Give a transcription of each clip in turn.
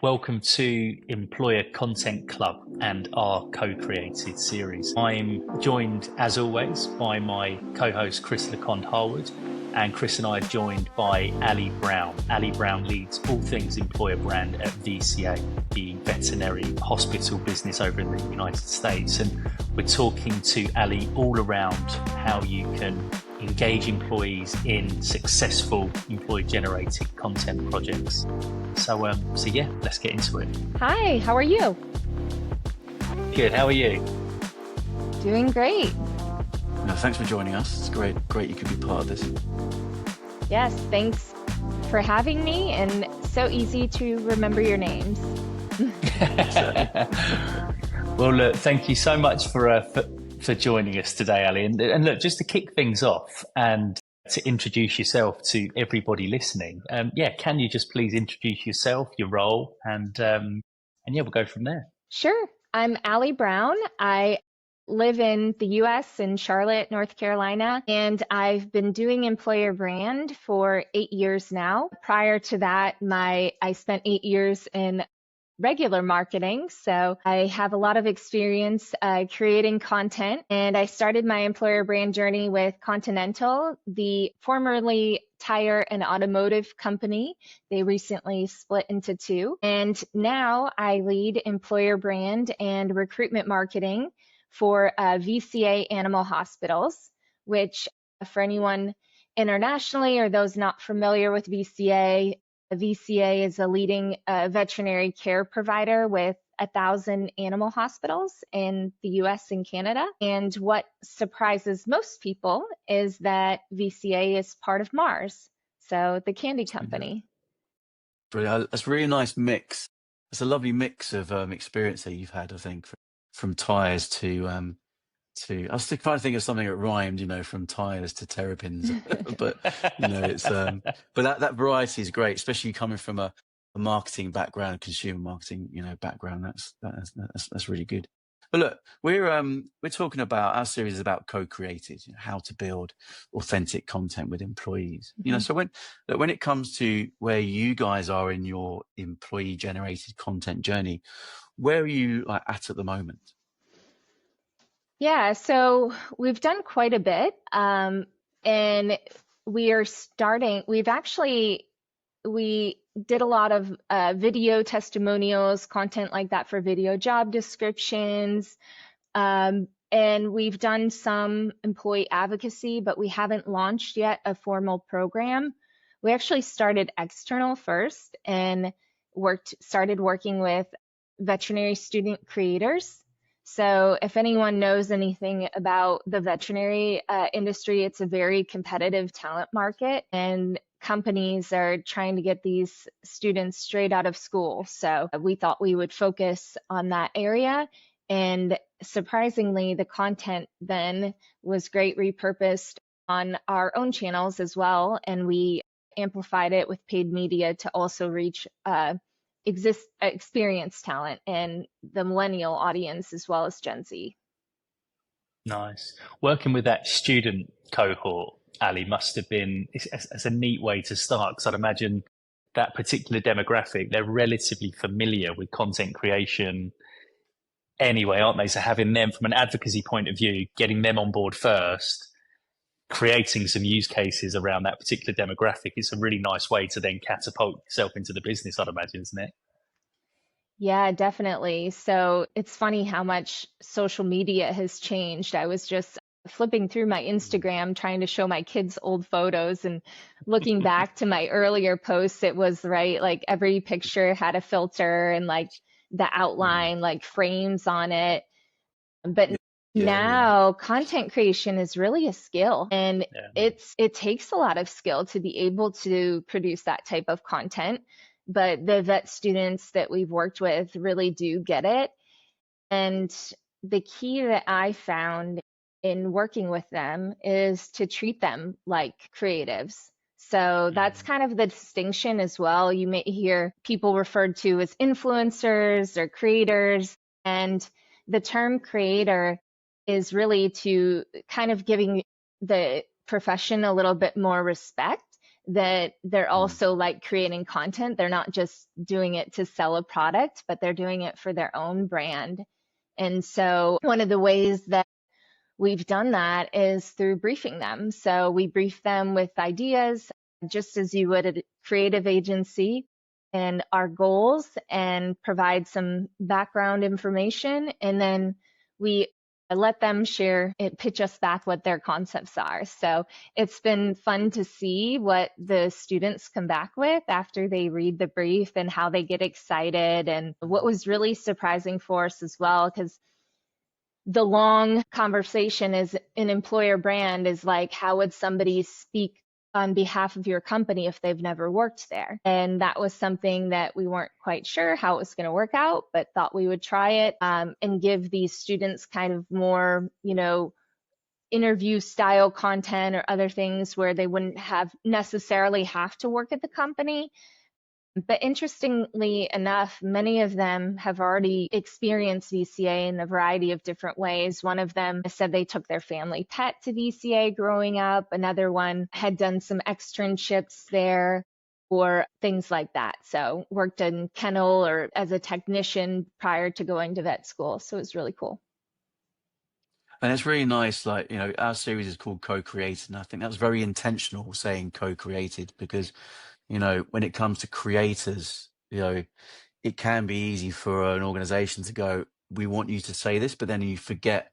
Welcome to Employer Content Club and our co-created series. I'm joined, as always, by my co-host Chris LeConte-Harwood, and Chris and I are joined by Ali Brown. Ali Brown leads all things employer brand at VCA, the veterinary hospital business over in the United States. And we're talking to Ali all around how you can engage employees in successful employee-generated content projects. So yeah, let's get into it. Hi, how are you? Good, how are you? Doing great. Thanks for joining us. It's great you could be part of this. Yes, thanks for having me, and so easy to remember your names. Well, look, thank you so much for joining us today, Ali. And look, just to kick things off and to introduce yourself to everybody listening, can you just please introduce yourself, your role, and we'll go from there. Sure. I'm Ali Brown. I live in the U.S. in Charlotte, North Carolina, and I've been doing employer brand for 8 years now. Prior to that, I spent 8 years in regular marketing. So I have a lot of experience creating content, and I started my employer brand journey with Continental, the formerly tire and automotive company. They recently split into two. And now I lead employer brand and recruitment marketing for VCA Animal Hospitals, which for anyone internationally or those not familiar with VCA, VCA is a leading veterinary care provider with 1,000 animal hospitals in the US and Canada. And what surprises most people is that VCA is part of Mars, so the candy company. Brilliant. That's a really nice mix. It's a lovely mix of experience that you've had, I think, from tires to I was trying to think of something that rhymed, from tires to terrapins, but it's but that variety is great, especially coming from a marketing background, consumer marketing, background. That's really good. But look, we're talking about our series is about co-created, how to build authentic content with employees. Mm-hmm. So when it comes to where you guys are in your employee generated content journey, where are you at the moment? Yeah, so we've done quite a bit, and we did a lot of video testimonials, content like that for video job descriptions, and we've done some employee advocacy, but we haven't launched yet a formal program. We actually started external first and started working with veterinary student creators. So if anyone knows anything about the veterinary industry, it's a very competitive talent market, and companies are trying to get these students straight out of school. So we thought we would focus on that area. And surprisingly, the content then was great repurposed on our own channels as well. And we amplified it with paid media to also reach experienced talent and the millennial audience as well as Gen Z. Nice. Working with that student cohort, Ali, must have been it's a neat way to start, because I'd imagine that particular demographic, they're relatively familiar with content creation anyway, aren't they? So having them from an advocacy point of view, getting them on board first, creating some use cases around that particular demographic, it's a really nice way to then catapult yourself into the business, I'd imagine, isn't it? Yeah, definitely. So it's funny how much social media has changed. I was just flipping through my Instagram trying to show my kids old photos, and looking back to my earlier posts, it was like every picture had a filter and like the outline, like frames on it. But now content creation is really a skill, and it takes a lot of skill to be able to produce that type of content. But the vet students that we've worked with really do get it. And the key that I found in working with them is to treat them like creatives. So that's kind of the distinction as well. You may hear people referred to as influencers or creators, and the term creator is really to kind of giving the profession a little bit more respect that they're also like creating content. They're not just doing it to sell a product, but they're doing it for their own brand. And so one of the ways that we've done that is through briefing them. So we brief them with ideas, just as you would at a creative agency, and our goals, and provide some background information. And then we let them pitch us back what their concepts are. So it's been fun to see what the students come back with after they read the brief and how they get excited. And what was really surprising for us as well, because the long conversation is an employer brand is like, how would somebody speak on behalf of your company if they've never worked there? And that was something that we weren't quite sure how it was going to work out, but thought we would try it, and give these students kind of more, interview style content or other things where they wouldn't necessarily have to work at the company. But interestingly enough, many of them have already experienced VCA in a variety of different ways. One of them said they took their family pet to VCA growing up. Another one had done some externships there or things like that. So worked in kennel or as a technician prior to going to vet school. So it was really cool. And it's really nice, like, our series is called Co-Created, and I think that's very intentional, saying co-created, because when it comes to creators, it can be easy for an organization to go, we want you to say this, but then you forget,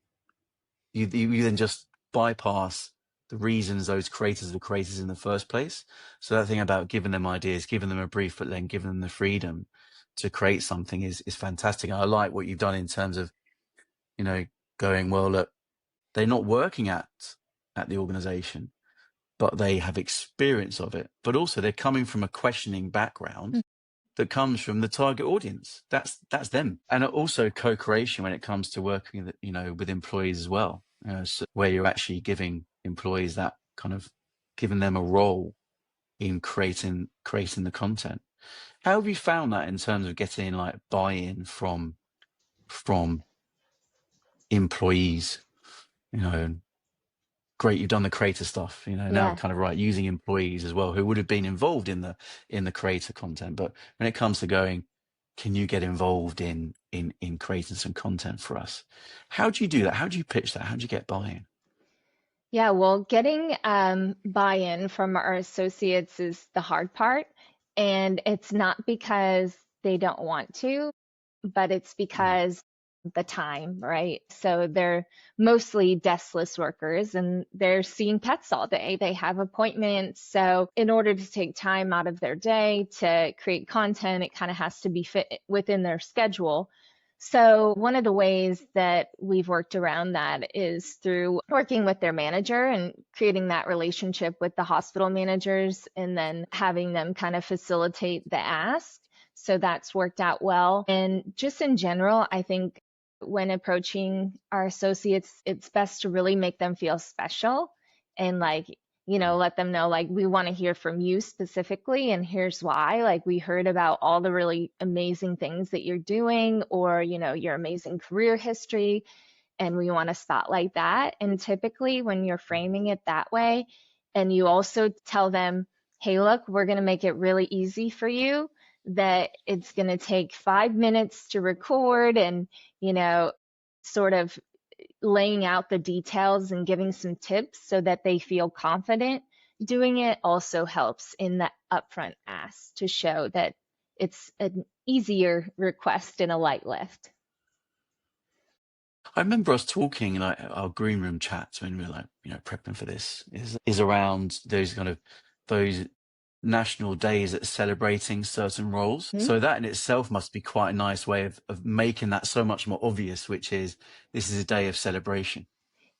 you then just bypass the reasons those creators are creators in the first place. So that thing about giving them ideas, giving them a brief, but then giving them the freedom to create something is fantastic. And I like what you've done in terms of, going, well, look, they're not working at the organization, but they have experience of it. But also they're coming from a questioning background that comes from the target audience. That's them. And also co-creation when it comes to working with, with employees as well, so where you're actually giving employees that kind of giving them a role in creating the content. How have you found that in terms of getting like buy-in from employees? Great, you've done the creator stuff, now kind of using employees as well who would have been involved in the creator content. But when it comes to going, can you get involved in creating some content for us? How do you do that? How do you pitch that? How do you get buy-in? Yeah, well, getting buy-in from our associates is the hard part. And it's not because they don't want to, but it's because the time, right? So they're mostly deskless workers and they're seeing pets all day. They have appointments. So in order to take time out of their day to create content, it kind of has to be fit within their schedule. So one of the ways that we've worked around that is through working with their manager and creating that relationship with the hospital managers and then having them kind of facilitate the ask. So that's worked out well. And just in general, I think when approaching our associates, it's best to really make them feel special and let them know, we want to hear from you specifically, and here's why. We heard about all the really amazing things that you're doing, or, your amazing career history, and we want to spotlight that. And typically when you're framing it that way, and you also tell them, hey, look, we're going to make it really easy for you, that it's going to take 5 minutes to record, and, sort of laying out the details and giving some tips so that they feel confident doing it also helps in the upfront ask to show that it's an easier request and a light lift. I remember us talking in our green room chats when we were prepping for this is around those national days that are celebrating certain roles. Mm-hmm. So that in itself must be quite a nice way of making that so much more obvious, which is this is a day of celebration.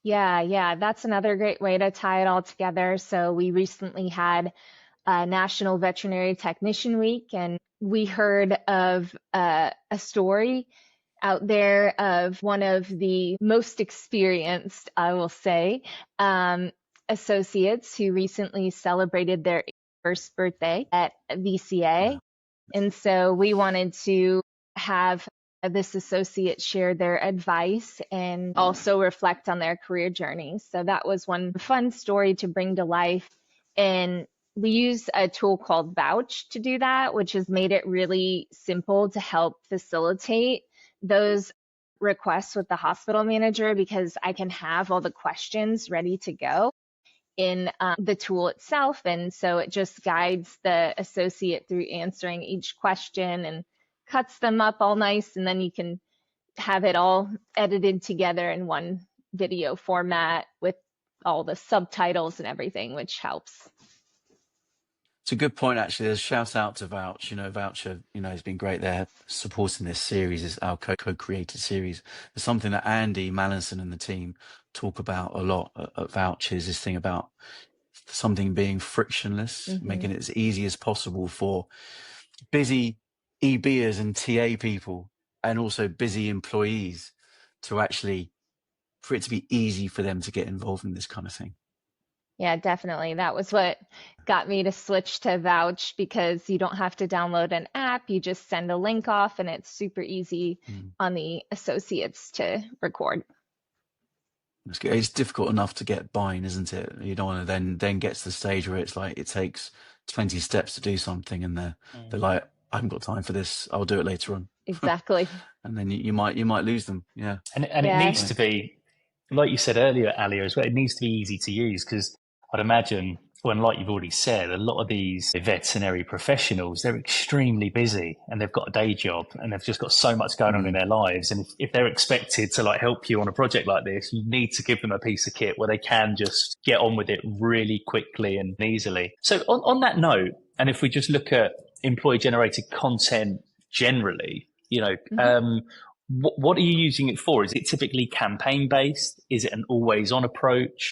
Yeah, that's another great way to tie it all together. So we recently had National Veterinary Technician Week, and we heard of a story out there of one of the most experienced, I will say, associates who recently celebrated their first birthday at VCA. Yeah. And so we wanted to have this associate share their advice and also reflect on their career journey. So that was one fun story to bring to life. And we use a tool called Vouch to do that, which has made it really simple to help facilitate those requests with the hospital manager, because I can have all the questions ready to go in the tool itself. And so it just guides the associate through answering each question and cuts them up all nice. And then you can have it all edited together in one video format with all the subtitles and everything, which helps. It's a good point, actually. There's a shout out to Vouch. Voucher, has been great there supporting this series, is our co-created series. It's something that Andy Mallinson and the team talk about a lot at Vouch, is this thing about something being frictionless, making it as easy as possible for busy EBers and TA people and also busy employees to actually, for it to be easy for them to get involved in this kind of thing. Yeah, definitely. That was what got me to switch to Vouch, because you don't have to download an app. You just send a link off and it's super easy on the associates to record. It's difficult enough to get buy-in, isn't it? You don't want to then get to the stage where it's like it takes 20 steps to do something and they're like, I haven't got time for this. I'll do it later on. Exactly. And then you might lose them. Yeah. And it needs to be, like you said earlier, Alia, as well, it needs to be easy to use, because I'd imagine, well, and like you've already said, a lot of these veterinary professionals, they're extremely busy and they've got a day job and they've just got so much going on in their lives. And if they're expected to help you on a project like this, you need to give them a piece of kit where they can just get on with it really quickly and easily. So on that note, and if we just look at employee generated content generally, what are you using it for? Is it typically campaign based? Is it an always on approach?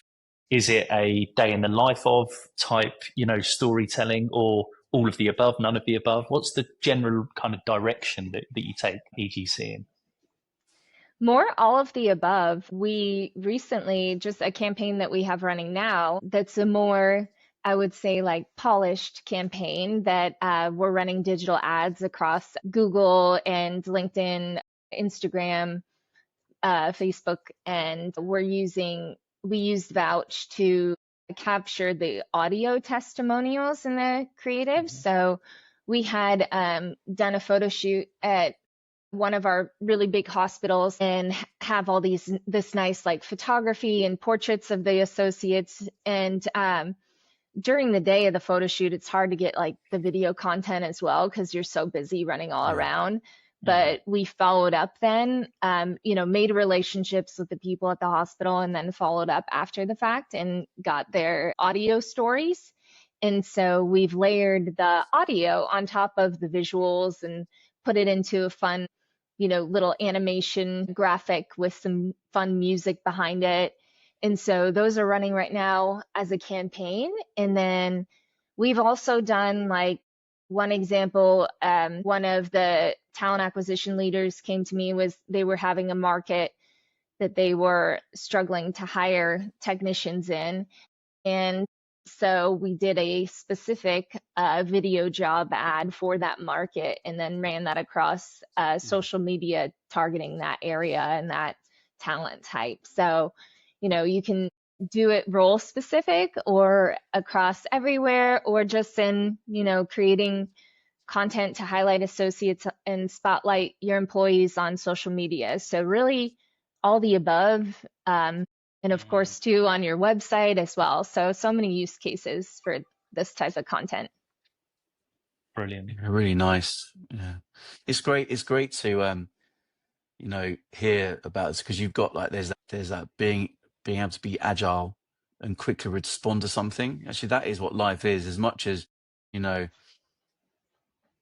Is it a day in the life of type, storytelling, or all of the above, none of the above? What's the general kind of direction that you take EGC in? More all of the above. We recently, just a campaign that we have running now, that's a more, I would say, like polished campaign that we're running digital ads across Google and LinkedIn, Instagram, Facebook, and we used Vouch to capture the audio testimonials in the creative. So we had done a photo shoot at one of our really big hospitals and have all this nice photography and portraits of the associates. And during the day of the photo shoot, it's hard to get the video content as well, because you're so busy running all around. But we followed up then, made relationships with the people at the hospital, and then followed up after the fact and got their audio stories. And so we've layered the audio on top of the visuals and put it into a fun, little animation graphic with some fun music behind it. And so those are running right now as a campaign. And then we've also done one example, one of the talent acquisition leaders came to me, they were having a market that they were struggling to hire technicians in. And so we did a specific video job ad for that market and then ran that across social media targeting that area and that talent type. So, you can do it role specific or across everywhere, or just in, creating content to highlight associates and spotlight your employees on social media. So really all the above. And of course too on your website as well. So many use cases for this type of content. Brilliant. Really nice. Yeah. It's great to hear about this, because you've got there's that being able to be agile and quickly respond to something. Actually, that is what life is. As much as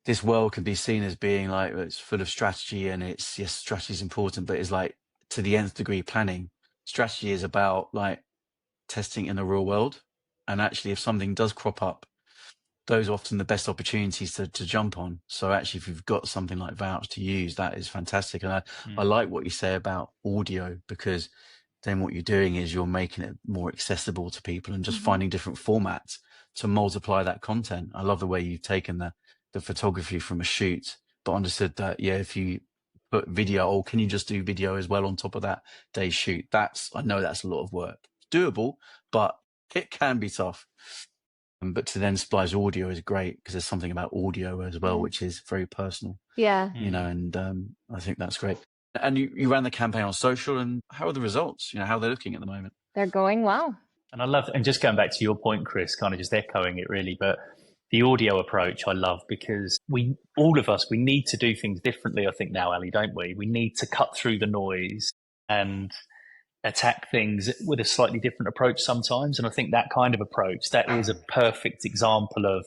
this world can be seen as being it's full of strategy, and yes, strategy is important, but it's to the nth degree planning. Strategy is about testing in the real world, and actually if something does crop up, those are often the best opportunities to jump on. So actually, if you've got something like Vouch to use, that is fantastic. And I like what you say about audio, because then what you're doing is you're making it more accessible to people and just finding different formats to multiply that content. I love the way you've taken the photography from a shoot, but understood that, if you put video, or can you just do video as well on top of that day's shoot? I know that's a lot of work. It's doable, but it can be tough. But to then splice audio is great because there's something about audio as well, Yeah. which is very personal, Yeah. and I think that's great. And you ran the campaign on social, and how are the results? How they're looking at the moment? They're going well. And I love, and just going back to your point, Chris, kind of just echoing it really, but the audio approach I love because all of us, we need to do things differently, I think now, Ali, don't we? We need to cut through the noise and attack things with a slightly different approach sometimes. And I think that kind of approach, that is a perfect example of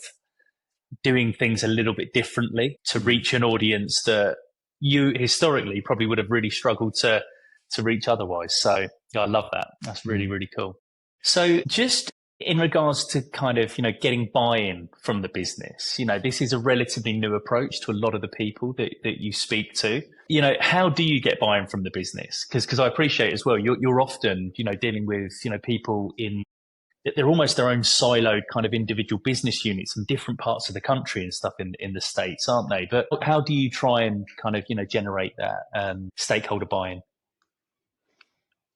doing things a little bit differently to reach an audience that you historically probably would have really struggled to reach otherwise. So I love that. That's really, really cool. So just in regards to kind of, getting buy-in from the business, this is a relatively new approach to a lot of the people that you speak to. How do you get buy-in from the business? Because I appreciate as well, you're often, dealing with, people they're almost their own siloed kind of individual business units in different parts of the country and stuff in the States, aren't they? But how do you try and kind of, generate that stakeholder buy-in?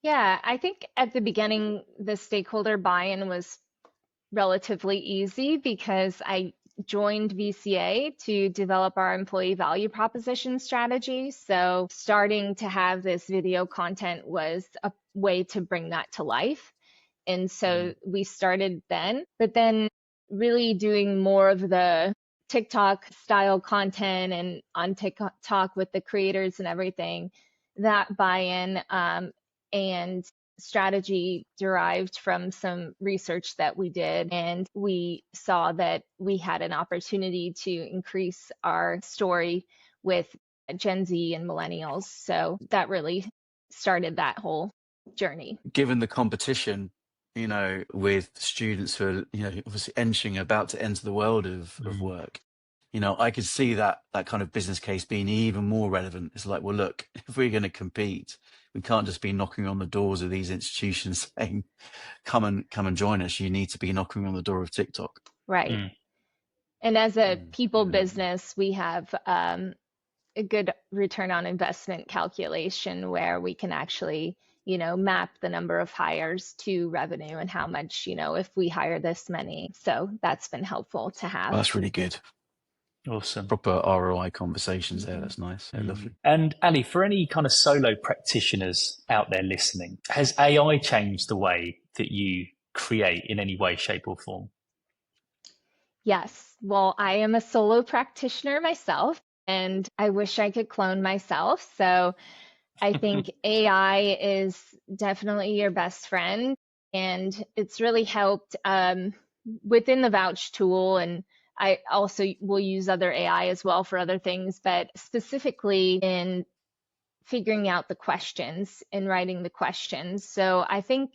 Yeah, I think at the beginning, the stakeholder buy-in was relatively easy because I joined VCA to develop our employee value proposition strategy. So starting to have this video content was a way to bring that to life. And so we started then, but then really doing more of the TikTok style content and on TikTok with the creators and everything, that buy-in and strategy derived from some research that we did. And we saw that we had an opportunity to increase our story with Gen Z and millennials. So that really started that whole journey. Given the competition, with students who are, obviously about to enter the world of work, I could see that kind of business case being even more relevant. It's like, well, look, if we're going to compete, we can't just be knocking on the doors of these institutions saying, come and join us. You need to be knocking on the door of TikTok. Right. And as a people business, we have a good return on investment calculation where we can actually, map the number of hires to revenue and how much, if we hire this many. So that's been helpful to have. Well, that's really good. Awesome. Proper ROI conversations there. That's nice. Yeah, lovely. And Ali, for any kind of solo practitioners out there listening, has AI changed the way that you create in any way, shape, or form? Yes. Well, I am a solo practitioner myself, and I wish I could clone myself. So I think AI is definitely your best friend, and it's really helped within the Vouch tool. And I also will use other AI as well for other things, but specifically in figuring out the questions and writing the questions. So I think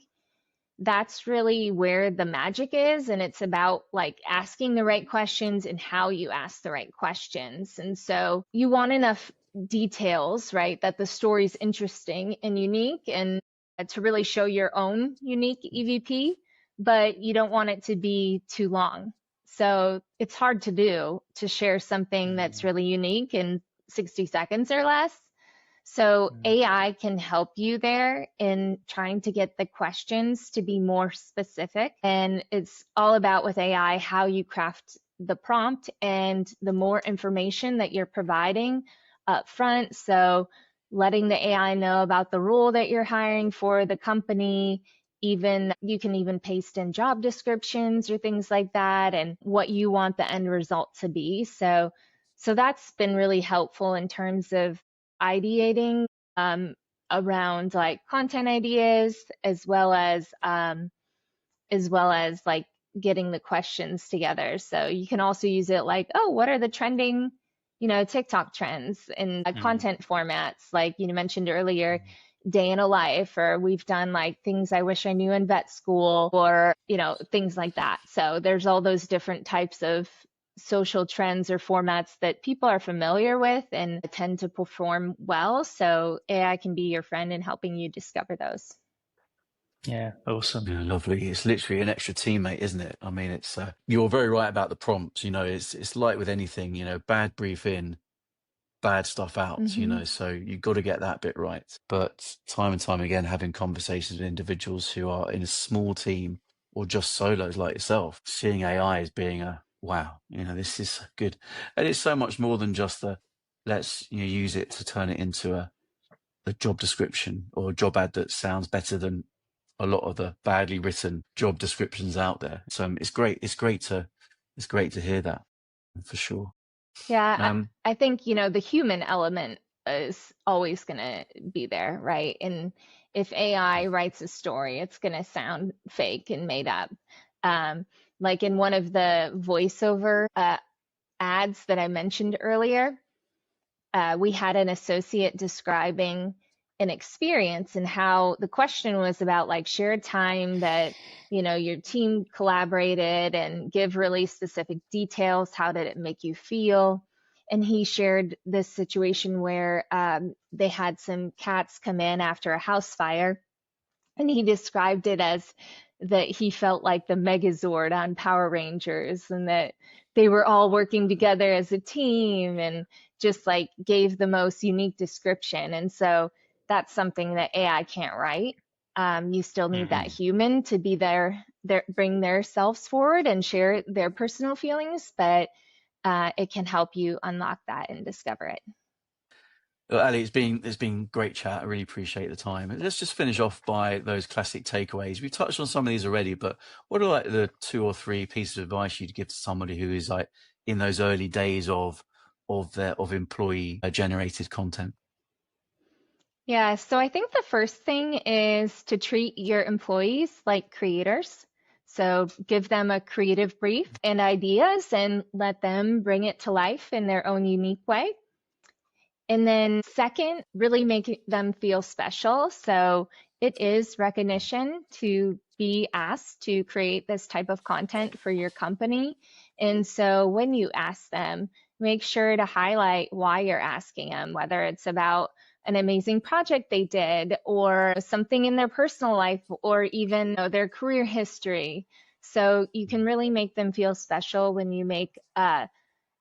that's really where the magic is. And it's about like asking the right questions and how you ask the right questions. And so you want enough details, right, that the story's interesting and unique and to really show your own unique EVP, but you don't want it to be too long. So it's hard to do to share something that's really unique in 60 seconds or less. So AI can help you there in trying to get the questions to be more specific. And it's all about with AI how you craft the prompt and the more information that you're providing up front. So letting the AI know about the role that you're hiring for the company. Even you can even paste in job descriptions or things like that and what you want the end result to be. So that's been really helpful in terms of ideating around like content ideas as well as like getting the questions together. So you can also use it like, oh, what are the trending, TikTok trends in content formats? Like you mentioned earlier, day in a life, or we've done like things I wish I knew in vet school, or, things like that. So there's all those different types of social trends or formats that people are familiar with and tend to perform well. So AI can be your friend in helping you discover those. Yeah, awesome. Yeah, lovely. It's literally an extra teammate, isn't it? I mean, it's you're very right about the prompts. It's like with anything. Bad brief in, bad stuff out. So you've got to get that bit right. But time and time again, having conversations with individuals who are in a small team or just solos like yourself, seeing AI as being a wow, this is good. And it's so much more than just let's use it to turn it into a job description or a job ad that sounds better than a lot of the badly written job descriptions out there. So it's great. It's great to hear that, for sure. Yeah, I think, the human element is always going to be there, right? And if AI writes a story, it's going to sound fake and made up. Like in one of the voiceover ads that I mentioned earlier, we had an associate describing an experience and how the question was about like shared time that your team collaborated and give really specific details. How did it make you feel? And he shared this situation where they had some cats come in after a house fire, and he described it as that he felt like the Megazord on Power Rangers and that they were all working together as a team, and just like gave the most unique description. And so that's something that AI can't write. You still need that human to be there, bring their selves forward and share their personal feelings, but it can help you unlock that and discover it. Well, Ali, it's been great chat. I really appreciate the time. Let's just finish off by those classic takeaways. We've touched on some of these already, but what are like the 2 or 3 pieces of advice you'd give to somebody who is like in those early days of employee generated content? Yeah, so I think the first thing is to treat your employees like creators. So give them a creative brief and ideas and let them bring it to life in their own unique way. And then second, really make them feel special. So it is recognition to be asked to create this type of content for your company. And so when you ask them, make sure to highlight why you're asking them, whether it's about an amazing project they did or something in their personal life or even their career history. So you can really make them feel special when you make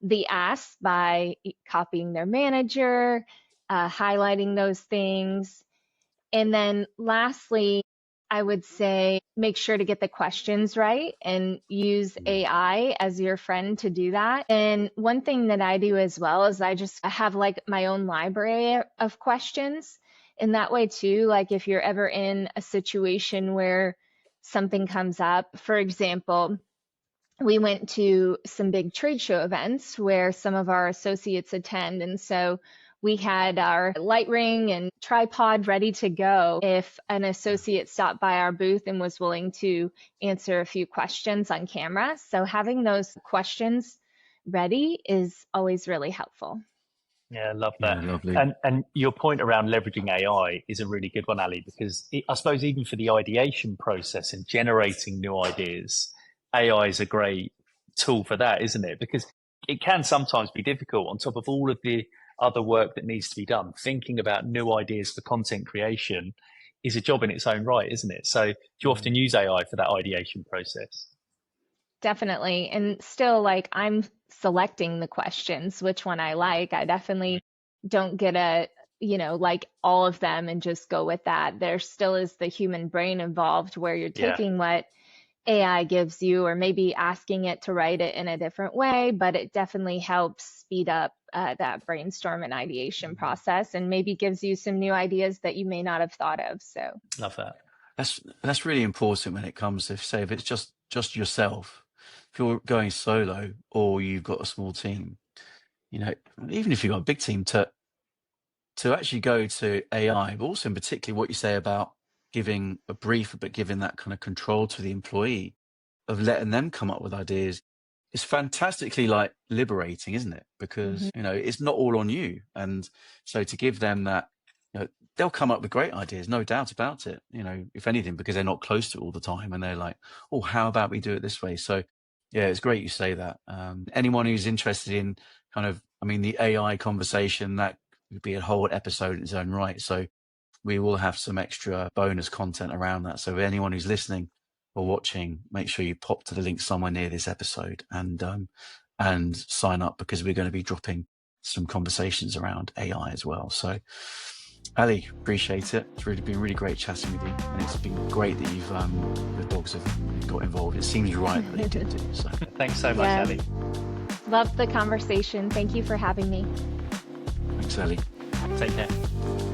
the ask by copying their manager, highlighting those things. And then lastly, I would say make sure to get the questions right and use AI as your friend to do that. And one thing that I do as well is I have like my own library of questions. And that way too, like if you're ever in a situation where something comes up, for example, we went to some big trade show events where some of our associates attend. And so we had our light ring and tripod ready to go if an associate stopped by our booth and was willing to answer a few questions on camera. So having those questions ready is always really helpful. Yeah, I love that. Yeah, lovely. And your point around leveraging AI is a really good one, Ali, because I suppose even for the ideation process and generating new ideas, AI is a great tool for that, isn't it? Because it can sometimes be difficult on top of all of the other work that needs to be done. Thinking about new ideas for content creation is a job in its own right, isn't it? So do you often use AI for that ideation process? Definitely. And still, like, I'm selecting the questions, which one I like. I definitely don't get like all of them and just go with that. There still is the human brain involved where you're taking what AI gives you or maybe asking it to write it in a different way, but it definitely helps speed up that brainstorm and ideation process and maybe gives you some new ideas that you may not have thought of. So Love that. That's really important when it comes to, say, if it's just yourself, if you're going solo or you've got a small team, even if you've got a big team, to actually go to AI, but also in particularly what you say about giving a brief, but giving that kind of control to the employee of letting them come up with ideas, is fantastically like liberating, isn't it? Because, it's not all on you. And so to give them that, they'll come up with great ideas, no doubt about it, if anything, because they're not close to it all the time. And they're like, oh, how about we do it this way? So yeah, it's great you say that. Anyone who's interested in the AI conversation, that would be a whole episode in its own right. So we will have some extra bonus content around that. So anyone who's listening or watching, make sure you pop to the link somewhere near this episode and sign up, because we're going to be dropping some conversations around AI as well. So Ali, appreciate it. It's really been really great chatting with you, and it's been great that you've the dogs have got involved. It seems right that they did do so. Thanks so much, Yes. Ali. Love the conversation. Thank you for having me. Thanks, Ali. Take care.